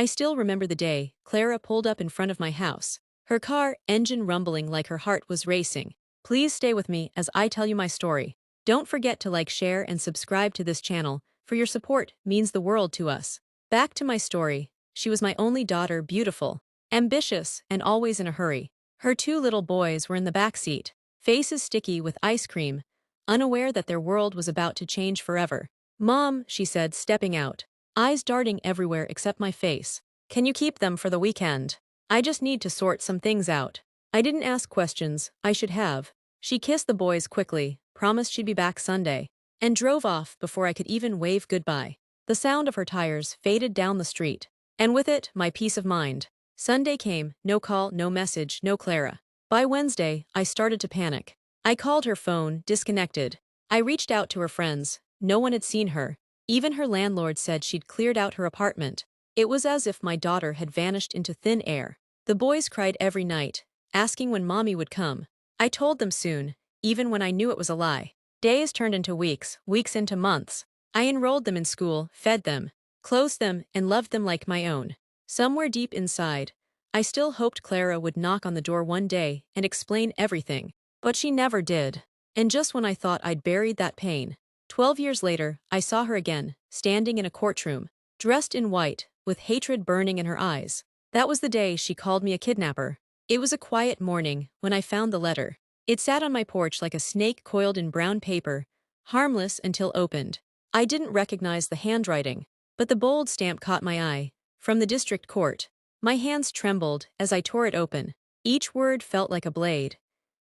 I still remember the day Clara pulled up in front of my house. Her car, engine rumbling like her heart was racing. Please stay with me as I tell you my story. Don't forget to like, share, and subscribe to this channel, for your support means the world to us. Back to my story. She was my only daughter, beautiful, ambitious, and always in a hurry. Her two little boys were in the back seat, faces sticky with ice cream, unaware that their world was about to change forever. "Mom," she said, stepping out, eyes darting everywhere except my face. "Can you keep them for the weekend? I just need to sort some things out." I didn't ask questions, I should have. She kissed the boys quickly, promised she'd be back Sunday, and drove off before I could even wave goodbye. The sound of her tires faded down the street, and with it, my peace of mind. Sunday came, no call, no message, no Clara. By Wednesday, I started to panic. I called her phone, disconnected. I reached out to her friends. No one had seen her. Even her landlord said she'd cleared out her apartment. It was as if my daughter had vanished into thin air. The boys cried every night, asking when mommy would come. I told them soon, even when I knew it was a lie. Days turned into weeks, weeks into months. I enrolled them in school, fed them, clothed them, and loved them like my own. Somewhere deep inside, I still hoped Clara would knock on the door one day and explain everything. But she never did. And just when I thought I'd buried that pain, 12 years later, I saw her again, standing in a courtroom, dressed in white, with hatred burning in her eyes. That was the day she called me a kidnapper. It was a quiet morning when I found the letter. It sat on my porch like a snake coiled in brown paper, harmless until opened. I didn't recognize the handwriting, but the bold stamp caught my eye. From the district court. My hands trembled as I tore it open. Each word felt like a blade.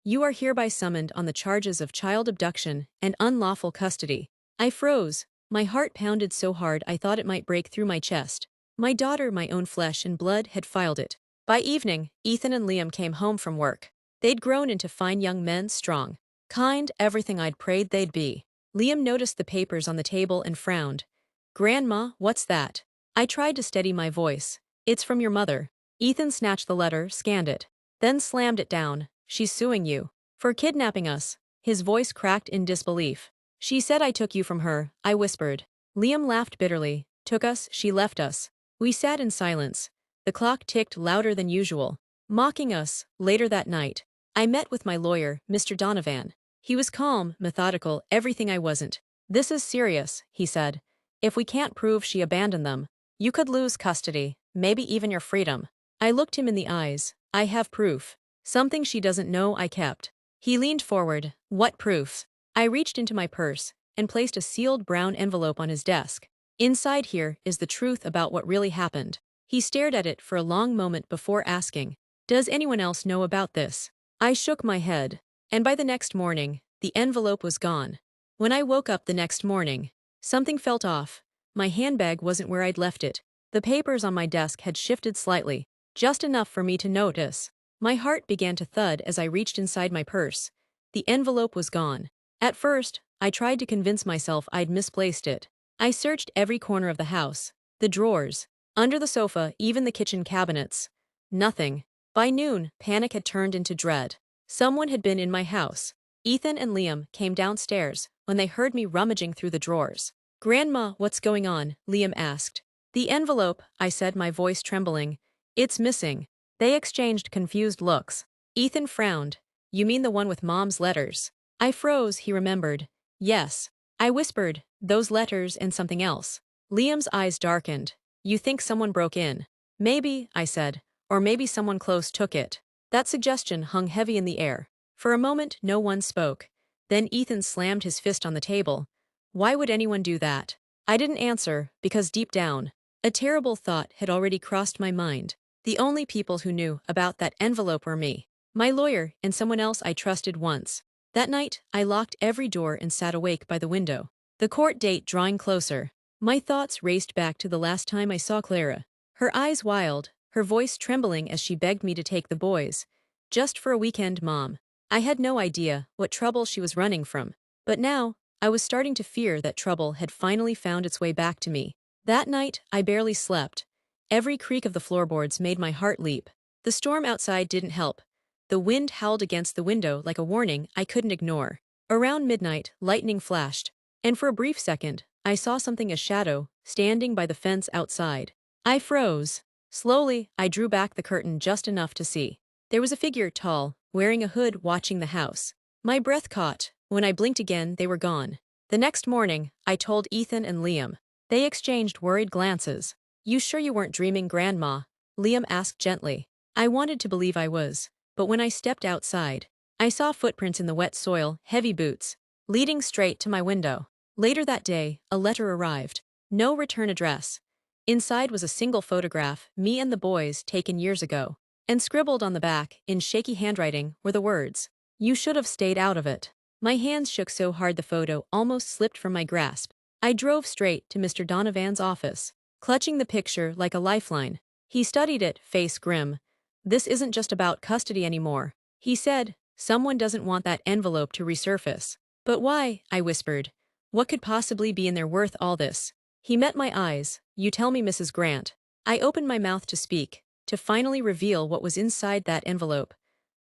"You are hereby summoned on the charges of child abduction and unlawful custody." I froze. My heart pounded so hard I thought it might break through my chest. My daughter, my own flesh and blood, had filed it. By evening, Ethan and Liam came home from work. They'd grown into fine young men, strong, kind, everything I'd prayed they'd be. Liam noticed the papers on the table and frowned. "Grandma, what's that?" I tried to steady my voice. "It's from your mother." Ethan snatched the letter, scanned it, then slammed it down. "She's suing you for kidnapping us." His voice cracked in disbelief. "She said I took you from her," I whispered. Liam laughed bitterly. "Took us, she left us." We sat in silence. The clock ticked louder than usual, mocking us. Later that night, I met with my lawyer, Mr. Donovan. He was calm, methodical, everything I wasn't. "This is serious," he said. "If we can't prove she abandoned them, you could lose custody, maybe even your freedom." I looked him in the eyes. "I have proof. Something she doesn't know I kept." He leaned forward. "What proof?" I reached into my purse and placed a sealed brown envelope on his desk. "Inside here is the truth about what really happened." He stared at it for a long moment before asking, "Does anyone else know about this?" I shook my head. And by the next morning, the envelope was gone. When I woke up the next morning, something felt off. My handbag wasn't where I'd left it. The papers on my desk had shifted slightly, just enough for me to notice. My heart began to thud as I reached inside my purse. The envelope was gone. At first, I tried to convince myself I'd misplaced it. I searched every corner of the house, the drawers, under the sofa, even the kitchen cabinets. Nothing. By noon, panic had turned into dread. Someone had been in my house. Ethan and Liam came downstairs when they heard me rummaging through the drawers. "Grandma, what's going on?" Liam asked. "The envelope," I said, my voice trembling. "It's missing." They exchanged confused looks. Ethan frowned. "You mean the one with Mom's letters?" I froze. He remembered. "Yes." I whispered, "Those letters and something else." Liam's eyes darkened. "You think someone broke in?" "Maybe," I said. "Or maybe someone close took it." That suggestion hung heavy in the air. For a moment, no one spoke. Then Ethan slammed his fist on the table. "Why would anyone do that?" I didn't answer, because deep down, a terrible thought had already crossed my mind. The only people who knew about that envelope were me, my lawyer, and someone else I trusted once. That night, I locked every door and sat awake by the window. The court date drawing closer. My thoughts raced back to the last time I saw Clara. Her eyes wild, her voice trembling as she begged me to take the boys. "Just for a weekend, Mom." I had no idea what trouble she was running from. But now, I was starting to fear that trouble had finally found its way back to me. That night, I barely slept. Every creak of the floorboards made my heart leap. The storm outside didn't help. The wind howled against the window like a warning I couldn't ignore. Around midnight, lightning flashed, and for a brief second, I saw something, a shadow, standing by the fence outside. I froze. Slowly, I drew back the curtain just enough to see. There was a figure tall, wearing a hood, watching the house. My breath caught. When I blinked again, they were gone. The next morning, I told Ethan and Liam. They exchanged worried glances. "You sure you weren't dreaming, Grandma?" Liam asked gently. I wanted to believe I was, but when I stepped outside, I saw footprints in the wet soil, heavy boots, leading straight to my window. Later that day, a letter arrived. No return address. Inside was a single photograph, me and the boys, taken years ago. And scribbled on the back, in shaky handwriting, were the words, "You should have stayed out of it." My hands shook so hard the photo almost slipped from my grasp. I drove straight to Mr. Donovan's office, clutching the picture like a lifeline. He studied it, face grim. "This isn't just about custody anymore," he said. "Someone doesn't want that envelope to resurface." "But why?" I whispered. "What could possibly be in there worth all this?" He met my eyes. "You tell me, Mrs. Grant." I opened my mouth to speak, to finally reveal what was inside that envelope.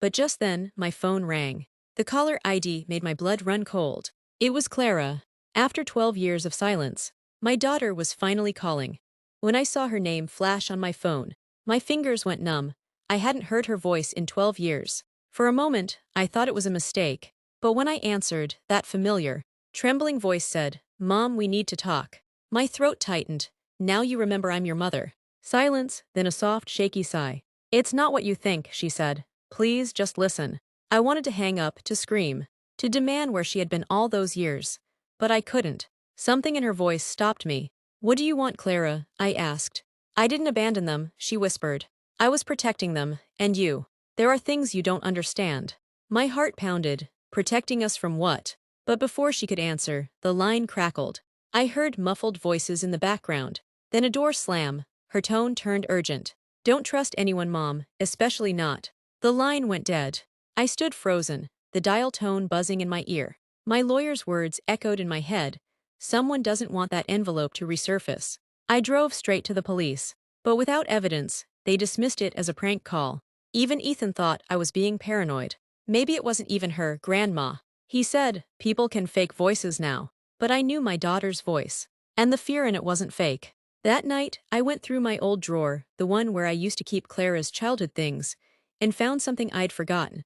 But just then, my phone rang. The caller ID made my blood run cold. It was Clara. After 12 years of silence, my daughter was finally calling. When I saw her name flash on my phone, my fingers went numb. I hadn't heard her voice in 12 years. For a moment, I thought it was a mistake. But when I answered, that familiar, trembling voice said, "Mom, we need to talk." My throat tightened. "Now you remember I'm your mother." Silence, then a soft, shaky sigh. "It's not what you think," she said. "Please, just listen." I wanted to hang up, to scream, to demand where she had been all those years. But I couldn't. Something in her voice stopped me. "What do you want, Clara?" I asked. "I didn't abandon them," she whispered. "I was protecting them, and you. There are things you don't understand." My heart pounded. Protecting us from what? But before she could answer, the line crackled. I heard muffled voices in the background. Then a door slam. Her tone turned urgent. "Don't trust anyone, Mom, especially not." The line went dead. I stood frozen, the dial tone buzzing in my ear. My lawyer's words echoed in my head. "Someone doesn't want that envelope to resurface." I drove straight to the police. But without evidence, they dismissed it as a prank call. Even Ethan thought I was being paranoid. Maybe it wasn't even her, Grandma. He said, "People can fake voices now." But I knew my daughter's voice. And the fear in it wasn't fake. That night, I went through my old drawer, the one where I used to keep Clara's childhood things, and found something I'd forgotten.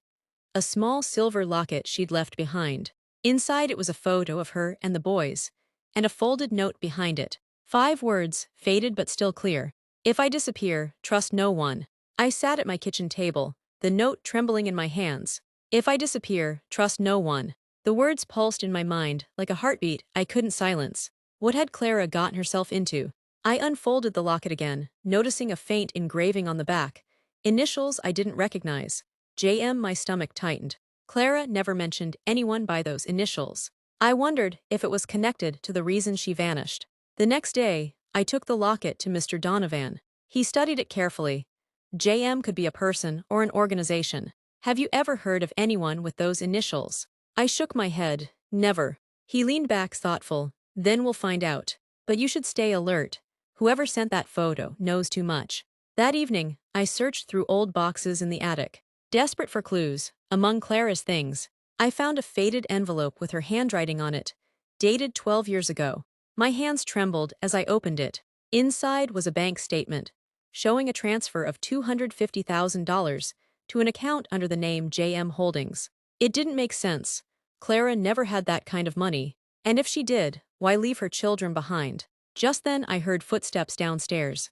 A small silver locket she'd left behind. Inside it was a photo of her and the boys, and a folded note behind it. 5 words, faded but still clear. "If I disappear, trust no one." I sat at my kitchen table, the note trembling in my hands. "If I disappear, trust no one." The words pulsed in my mind, like a heartbeat I couldn't silence. What had Clara gotten herself into? I unfolded the locket again, noticing a faint engraving on the back. Initials I didn't recognize. JM. My stomach tightened. Clara never mentioned anyone by those initials. I wondered if it was connected to the reason she vanished. The next day, I took the locket to Mr. Donovan. He studied it carefully. JM could be a person or an organization. "Have you ever heard of anyone with those initials?" I shook my head. "Never." He leaned back thoughtful. "Then we'll find out. But you should stay alert. Whoever sent that photo knows too much." That evening, I searched through old boxes in the attic. Desperate for clues, among Clara's things, I found a faded envelope with her handwriting on it, dated 12 years ago. My hands trembled as I opened it. Inside was a bank statement, showing a transfer of $250,000 to an account under the name JM Holdings. It didn't make sense. Clara never had that kind of money, and if she did, why leave her children behind? Just then I heard footsteps downstairs.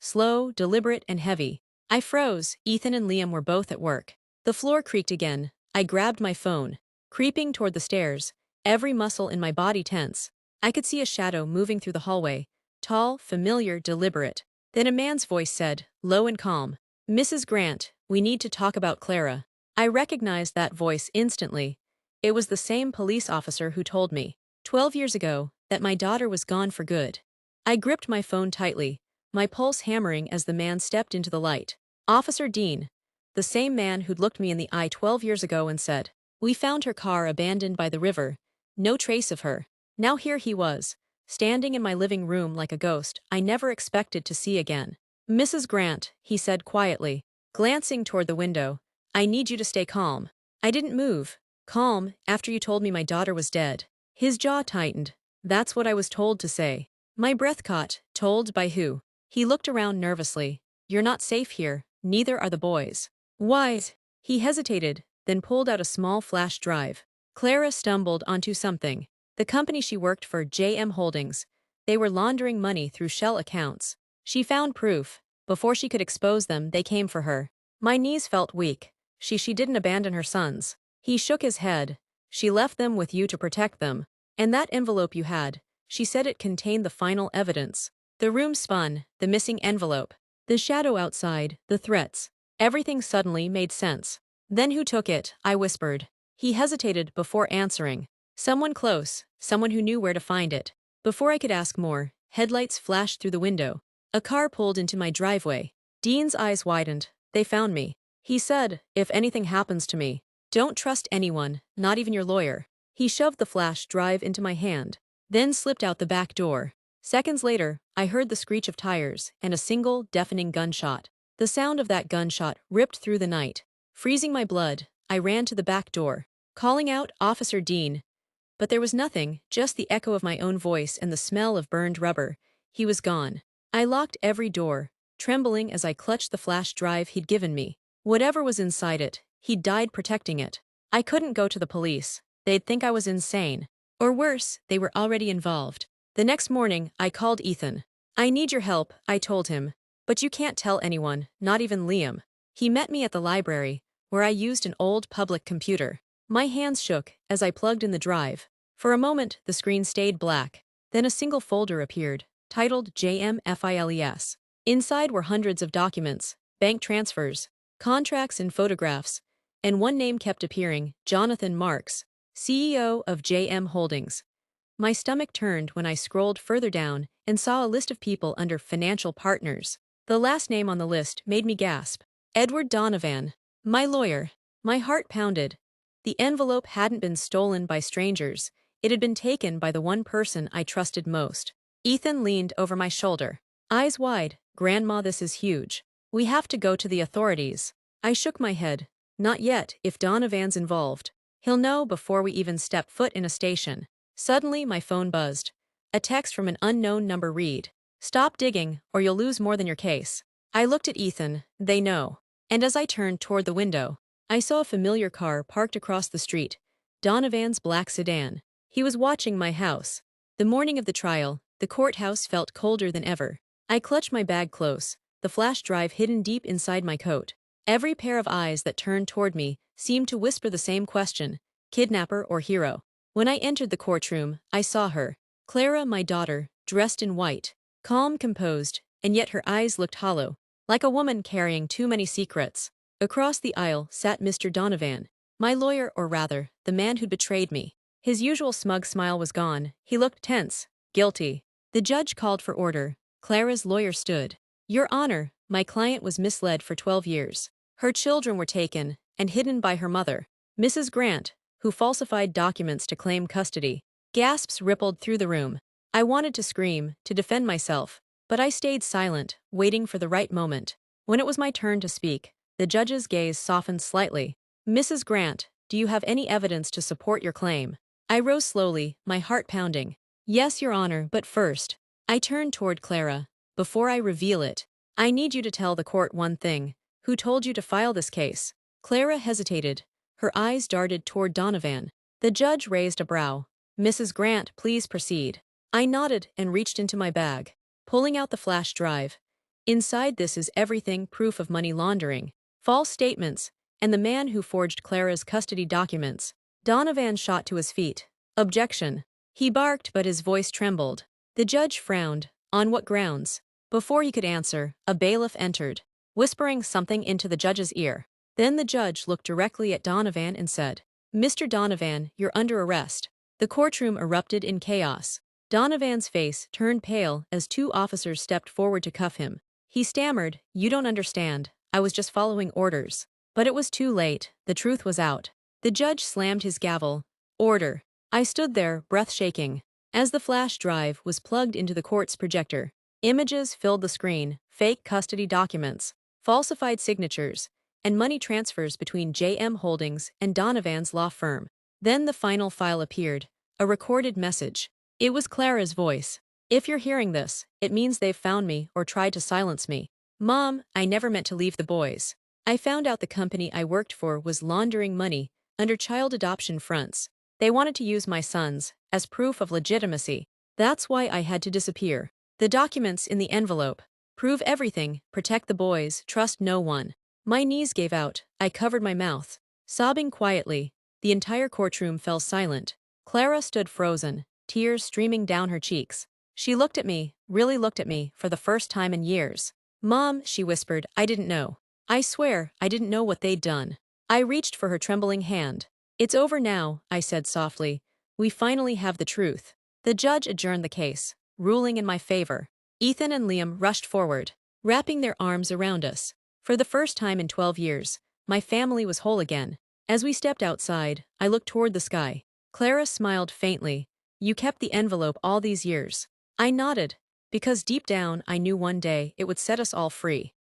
Slow, deliberate, and heavy. I froze. Ethan and Liam were both at work. The floor creaked again. I grabbed my phone. Creeping toward the stairs, every muscle in my body tense. I could see a shadow moving through the hallway. Tall, familiar, deliberate. Then a man's voice said, low and calm, "Mrs. Grant, we need to talk about Clara." I recognized that voice instantly. It was the same police officer who told me, 12 years ago, that my daughter was gone for good. I gripped my phone tightly, my pulse hammering as the man stepped into the light. Officer Dean, the same man who'd looked me in the eye 12 years ago and said, "We found her car abandoned by the river. No trace of her." Now here he was, standing in my living room like a ghost I never expected to see again. "Mrs. Grant," he said quietly, glancing toward the window, "I need you to stay calm." I didn't move. "Calm, after you told me my daughter was dead." His jaw tightened. "That's what I was told to say." My breath caught. Told by who? He looked around nervously. You're not safe here, neither are the boys. Why? He hesitated, then pulled out a small flash drive. Clara stumbled onto something. The company she worked for, JM Holdings. They were laundering money through shell accounts. She found proof. Before she could expose them, they came for her. My knees felt weak. She didn't abandon her sons. He shook his head. She left them with you to protect them. And that envelope you had, she said it contained the final evidence. The room spun, the missing envelope, the shadow outside, the threats. Everything suddenly made sense. Then who took it? I whispered. He hesitated before answering. Someone close, someone who knew where to find it. Before I could ask more, headlights flashed through the window. A car pulled into my driveway. Dean's eyes widened. They found me. He said, if anything happens to me, don't trust anyone, not even your lawyer. He shoved the flash drive into my hand, then slipped out the back door. Seconds later, I heard the screech of tires and a single, deafening gunshot. The sound of that gunshot ripped through the night. Freezing my blood, I ran to the back door, calling out, Officer Dean. But there was nothing, just the echo of my own voice and the smell of burned rubber. He was gone. I locked every door, trembling as I clutched the flash drive he'd given me. Whatever was inside it, he'd died protecting it. I couldn't go to the police. They'd think I was insane. Or worse, they were already involved. The next morning, I called Ethan. I need your help, I told him. But you can't tell anyone, not even Liam. He met me at the library, where I used an old public computer. My hands shook as I plugged in the drive. For a moment, the screen stayed black. Then a single folder appeared, titled JMFILES. Inside were hundreds of documents, bank transfers, contracts and photographs, and one name kept appearing, Jonathan Marks, CEO of JM Holdings. My stomach turned when I scrolled further down and saw a list of people under financial partners. The last name on the list made me gasp. Edward Donovan, my lawyer. My heart pounded. The envelope hadn't been stolen by strangers. It had been taken by the one person I trusted most. Ethan leaned over my shoulder. Eyes wide. Grandma, this is huge. We have to go to the authorities. I shook my head. Not yet, if Donovan's involved. He'll know before we even step foot in a station. Suddenly, my phone buzzed. A text from an unknown number read, Stop digging, or you'll lose more than your case. I looked at Ethan. They know. And as I turned toward the window, I saw a familiar car parked across the street. Donovan's black sedan. He was watching my house. The morning of the trial, the courthouse felt colder than ever. I clutched my bag close, the flash drive hidden deep inside my coat. Every pair of eyes that turned toward me seemed to whisper the same question, kidnapper or hero. When I entered the courtroom, I saw her, Clara, my daughter, dressed in white, calm, composed, and yet her eyes looked hollow, like a woman carrying too many secrets. Across the aisle sat Mr. Donovan, my lawyer, or rather, the man who'd betrayed me. His usual smug smile was gone. He looked tense, guilty. The judge called for order. Clara's lawyer stood. Your Honor, my client was misled for 12 years. Her children were taken and hidden by her mother, Mrs. Grant, who falsified documents to claim custody. Gasps rippled through the room. I wanted to scream, to defend myself, but I stayed silent, waiting for the right moment. When it was my turn to speak, the judge's gaze softened slightly. Mrs. Grant, do you have any evidence to support your claim? I rose slowly, my heart pounding. Yes, Your Honor, but first, I turned toward Clara. Before I reveal it, I need you to tell the court one thing. Who told you to file this case? Clara hesitated. Her eyes darted toward Donovan. The judge raised a brow. Mrs. Grant, please proceed. I nodded and reached into my bag, pulling out the flash drive. Inside this is everything, proof of money laundering, false statements, and the man who forged Clara's custody documents. Donovan shot to his feet. Objection. He barked, but his voice trembled. The judge frowned. On what grounds? Before he could answer, a bailiff entered, whispering something into the judge's ear. Then the judge looked directly at Donovan and said, Mr. Donovan, you're under arrest. The courtroom erupted in chaos. Donovan's face turned pale as two officers stepped forward to cuff him. He stammered, You don't understand. I was just following orders. But it was too late. The truth was out. The judge slammed his gavel. Order. I stood there, breath shaking. As the flash drive was plugged into the court's projector, images filled the screen, fake custody documents, falsified signatures, and money transfers between JM Holdings and Donovan's law firm. Then the final file appeared, a recorded message. It was Clara's voice. If you're hearing this, it means they've found me or tried to silence me. Mom, I never meant to leave the boys. I found out the company I worked for was laundering money under child adoption fronts. They wanted to use my sons as proof of legitimacy. That's why I had to disappear. The documents in the envelope prove everything, protect the boys, trust no one. My knees gave out. I covered my mouth, sobbing quietly. The entire courtroom fell silent. Clara stood frozen, tears streaming down her cheeks. She looked at me, really looked at me, for the first time in years. Mom, she whispered, I didn't know. I swear, I didn't know what they'd done. I reached for her trembling hand. It's over now, I said softly. We finally have the truth. The judge adjourned the case, ruling in my favor. Ethan and Liam rushed forward, wrapping their arms around us. For the first time in 12 years, my family was whole again. As we stepped outside, I looked toward the sky. Clara smiled faintly. You kept the envelope all these years. I nodded, because deep down I knew one day it would set us all free.